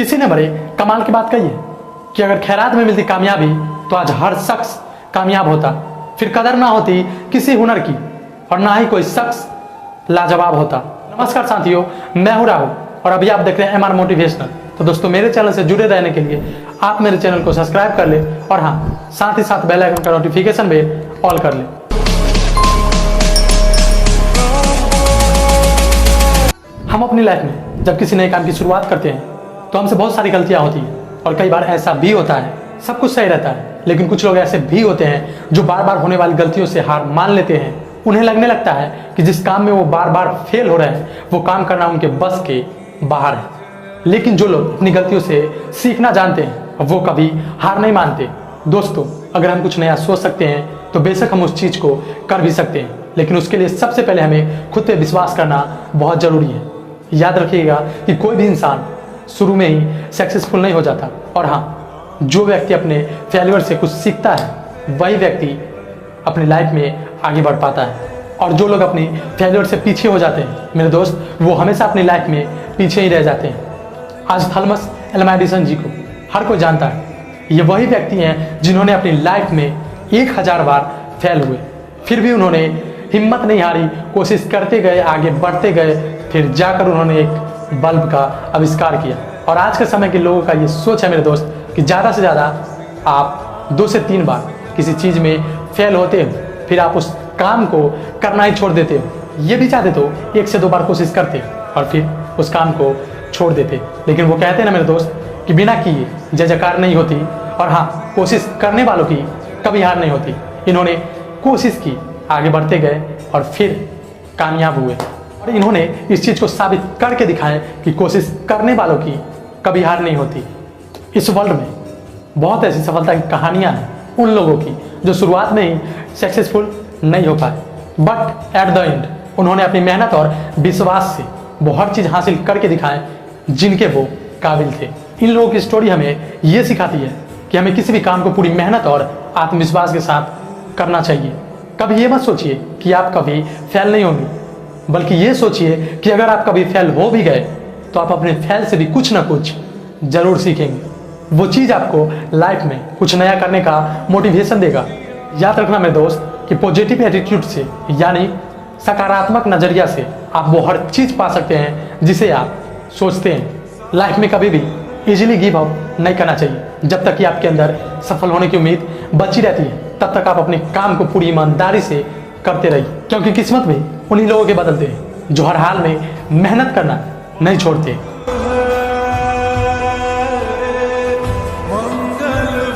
किसी ने बड़े कमाल की बात कही है कि अगर खैरात में मिलती कामयाबी तो आज हर शख्स कामयाब होता, फिर कदर ना होती किसी हुनर की और ना ही कोई शख्स लाजवाब होता। नमस्कार साथियों, मैं हूं राहुल और अभी आप देख रहे हैं MR मोटिवेशनल। तो दोस्तों, मेरे चैनल से जुड़े रहने के लिए आप मेरे चैनल को सब्सक्राइब कर ले और हाँ, साथ ही साथ बेल आइकन का नोटिफिकेशन बेल ऑल कर ले। हम अपनी लाइफ में जब किसी नए काम की शुरुआत करते हैं तो हमसे बहुत सारी गलतियां होती हैं और कई बार ऐसा भी होता है सब कुछ सही रहता है, लेकिन कुछ लोग ऐसे भी होते हैं जो बार बार होने वाली गलतियों से हार मान लेते हैं। उन्हें लगने लगता है कि जिस काम में वो बार बार फेल हो रहे हैं वो काम करना उनके बस के बाहर है। लेकिन जो लोग अपनी गलतियों से सीखना जानते हैं वो कभी हार नहीं मानते। दोस्तों, अगर हम कुछ नया सोच सकते हैं तो बेशक हम उस चीज़ को कर भी सकते हैं, लेकिन उसके लिए सबसे पहले हमें खुद पे विश्वास करना बहुत ज़रूरी है। याद रखिएगा कि कोई भी इंसान शुरू में ही सक्सेसफुल नहीं हो जाता, और हाँ, जो व्यक्ति अपने फेलियर से कुछ सीखता है वही व्यक्ति अपनी लाइफ में आगे बढ़ पाता है। और जो लोग अपनी फेलियर से पीछे हो जाते हैं मेरे दोस्त, वो हमेशा अपनी लाइफ में पीछे ही रह जाते हैं। आज थॉमस अल्वा एडिसन जी को हर कोई जानता है। ये वही व्यक्ति हैं जिन्होंने अपनी लाइफ में 1000 बार फेल हुए, फिर भी उन्होंने हिम्मत नहीं हारी, कोशिश करते गए, आगे बढ़ते गए, फिर जाकर उन्होंने एक बल्ब का आविष्कार किया। और आज के समय के लोगों का ये सोच है मेरे दोस्त कि ज़्यादा से ज़्यादा आप 2 से 3 बार किसी चीज़ में फेल होते हो, फिर आप उस काम को करना ही छोड़ देते हो। ये भी चाहते तो 1 से 2 बार कोशिश करते और फिर उस काम को छोड़ देते। लेकिन वो कहते हैं ना मेरे दोस्त कि बिना किए जय जयकार नहीं होती, और हाँ, कोशिश करने वालों की कभी हार नहीं होती। इन्होंने कोशिश की, आगे बढ़ते गए और फिर कामयाब हुए, और इन्होंने इस चीज़ को साबित करके दिखाया कि कोशिश करने वालों की कभी हार नहीं होती। इस वर्ल्ड में बहुत ऐसी सफलता की कहानियां हैं उन लोगों की जो शुरुआत में ही सक्सेसफुल नहीं हो पाए, बट एट द एंड उन्होंने अपनी मेहनत और विश्वास से वो हर चीज़ हासिल करके दिखाएं जिनके वो काबिल थे। इन लोगों की स्टोरी हमें ये सिखाती है कि हमें किसी भी काम को पूरी मेहनत और आत्मविश्वास के साथ करना चाहिए। कभी ये मत सोचिए कि आप कभी फेल नहीं होंगे, बल्कि ये सोचिए कि अगर आप कभी फेल हो भी गए तो आप अपने फेल से भी कुछ ना कुछ जरूर सीखेंगे। वो चीज़ आपको लाइफ में कुछ नया करने का मोटिवेशन देगा। याद रखना मेरे दोस्त कि पॉजिटिव एटीट्यूड से, यानी सकारात्मक नज़रिया से, आप वो हर चीज़ पा सकते हैं जिसे आप सोचते हैं। लाइफ में कभी भी इजीली गिव अप नहीं करना चाहिए। जब तक कि आपके अंदर सफल होने की उम्मीद बची रहती है तब तक आप अपने काम को पूरी ईमानदारी से करते रहिए, क्योंकि किस्मत भी उन्हीं लोगों के बदलते हैं जो हर हाल में मेहनत करना नहीं छोड़ते।